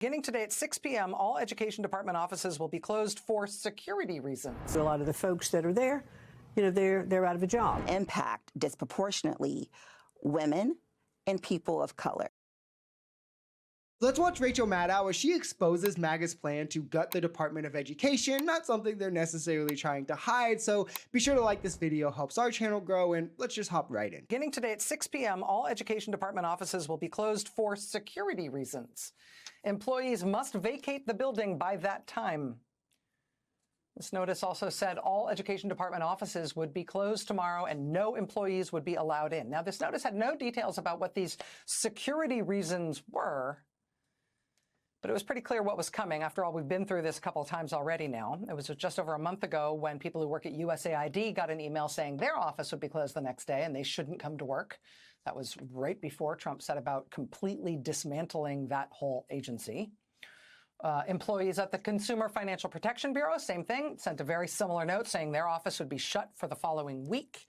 Beginning today at 6 p.m., all education department offices will be closed for security reasons. A lot of the folks that are there, they're out of a job. Impact disproportionately women and people of color. Let's watch Rachel Maddow as she exposes MAGA's plan to gut the Department of Education, not something they're necessarily trying to hide, so be sure to like this video, helps our channel grow, and let's just hop right in. Beginning today at 6 p.m., all education department offices will be closed for security reasons. Employees must vacate the building by that time. This notice also said all education department offices would be closed tomorrow and no employees would be allowed in. Now, this notice had no details about what these security reasons were, but it was pretty clear what was coming. After all, we've been through this a couple of times already now. It was just over a month ago when people who work at USAID got an email saying their office would be closed the next day and they shouldn't come to work. That was right before Trump set about completely dismantling that whole agency. Employees at the Consumer Financial Protection Bureau, same thing, sent a very similar note saying their office would be shut for the following week,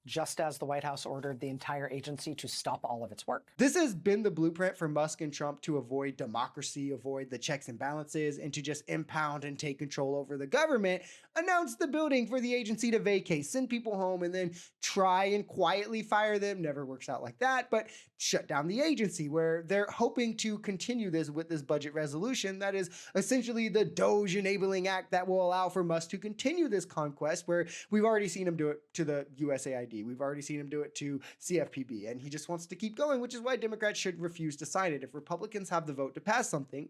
just as the White House ordered the entire agency to stop all of its work. This has been the blueprint for Musk and Trump to avoid democracy, avoid the checks and balances, and to just impound and take control over the government, announce the building for the agency to vacate, send people home, and then try and quietly fire them. Never works out like that, but shut down the agency, where they're hoping to continue this with this budget resolution that is essentially the Doge Enabling Act that will allow for Musk to continue this conquest, where we've already seen him do it to the USAID. We've already seen him do it to CFPB, and he just wants to keep going, which is why Democrats should refuse to sign it. If Republicans have the vote to pass something,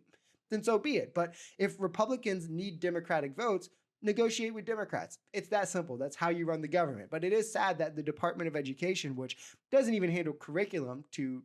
then so be it. But if Republicans need Democratic votes, negotiate with Democrats. It's that simple. That's how you run the government. But it is sad that the Department of Education, which doesn't even handle curriculum to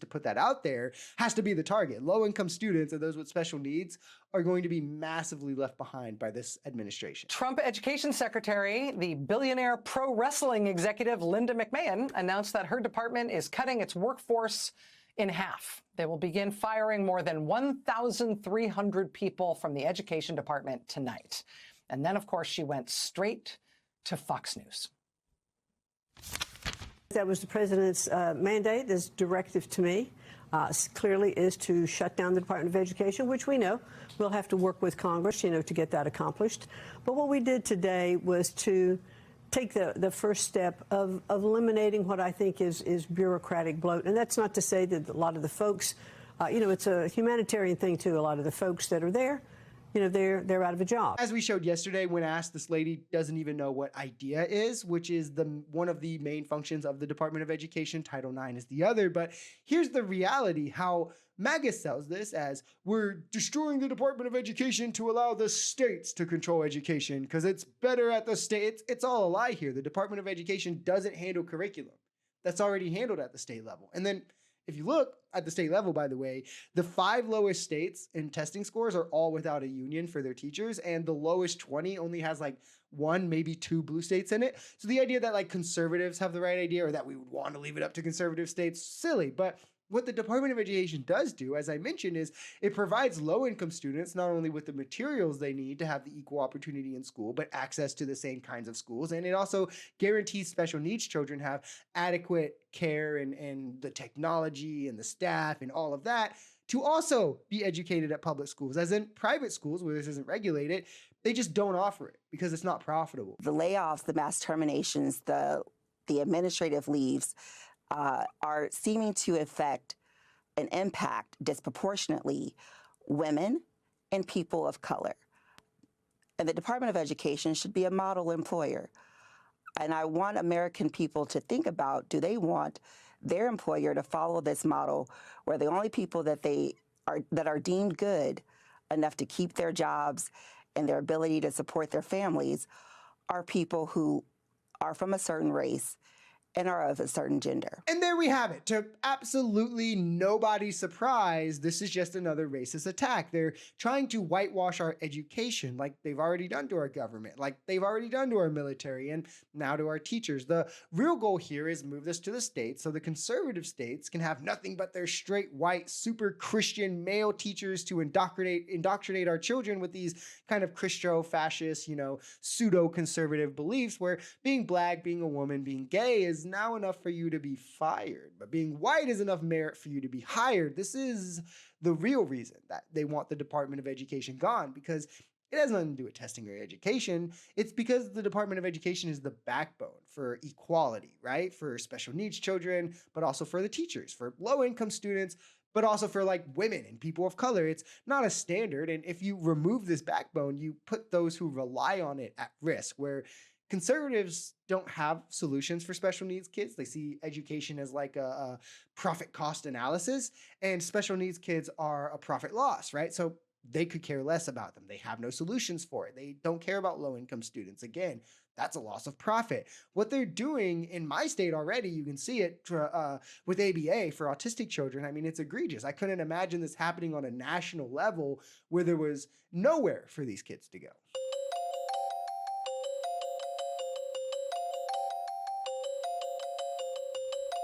put that out there, has to be the target. Low-income students and those with special needs are going to be massively left behind by this administration. Trump Education Secretary, the billionaire pro wrestling executive Linda McMahon, announced that her department is cutting its workforce in half. They will begin firing more than 1,300 people from the education department tonight. And then, of course, she went straight to Fox News. That was the president's mandate, this directive to me, clearly is to shut down the Department of Education, which we know we'll have to work with Congress, to get that accomplished. But what we did today was to take the first step of eliminating what I think is bureaucratic bloat. And that's not to say that a lot of the folks, it's a humanitarian thing too. A lot of the folks that are there, they're out of a job. As we showed yesterday when asked, this lady doesn't even know what IDEA is, which is one of the main functions of the Department of Education. Title IX is the other. But here's the reality, how MAGA sells this as we're destroying the Department of Education to allow the states to control education because it's better at the state. It's all a lie here. The Department of Education doesn't handle curriculum. That's already handled at the state level. And then if you look at the state level, by the way, the 5 lowest states in testing scores are all without a union for their teachers, and the lowest 20 only has like 1, maybe 2 blue states in it. So the idea that like conservatives have the right idea or that we would want to leave it up to conservative states, silly. But what the Department of Education does do, as I mentioned, is it provides low-income students not only with the materials they need to have the equal opportunity in school, but access to the same kinds of schools. And it also guarantees special needs children have adequate care and the technology and the staff and all of that to also be educated at public schools. As in private schools, where this isn't regulated, they just don't offer it because it's not profitable. The layoffs, the mass terminations, the administrative leaves, are seeming to affect and impact disproportionately women and people of color. And the Department of Education should be a model employer. And I want American people to think about, do they want their employer to follow this model where the only people that are deemed good enough to keep their jobs and their ability to support their families are people who are from a certain race and are of a certain gender. And there we have it. To absolutely nobody's surprise, this is just another racist attack. They're trying to whitewash our education like they've already done to our government, like they've already done to our military, and now to our teachers. The real goal here is move this to the states so the conservative states can have nothing but their straight white, super Christian male teachers to indoctrinate our children with these kind of Christo-fascist, pseudo-conservative beliefs where being black, being a woman, being gay is is now enough for you to be fired, but being white is enough merit for you to be hired. This is the real reason that they want the Department of Education gone, because it has nothing to do with testing or education. It's because the Department of Education is the backbone for equality, right? For special needs children, but also for the teachers, for low-income students, but also for like women and people of color. It's not a standard. And if you remove this backbone, you put those who rely on it at risk, where conservatives don't have solutions for special needs kids. They see education as like a profit cost analysis, and special needs kids are a profit loss, right? So they could care less about them. They have no solutions for it. They don't care about low-income students. Again, that's a loss of profit. What they're doing in my state already, you can see it with ABA for autistic children. I mean, it's egregious. I couldn't imagine this happening on a national level where there was nowhere for these kids to go.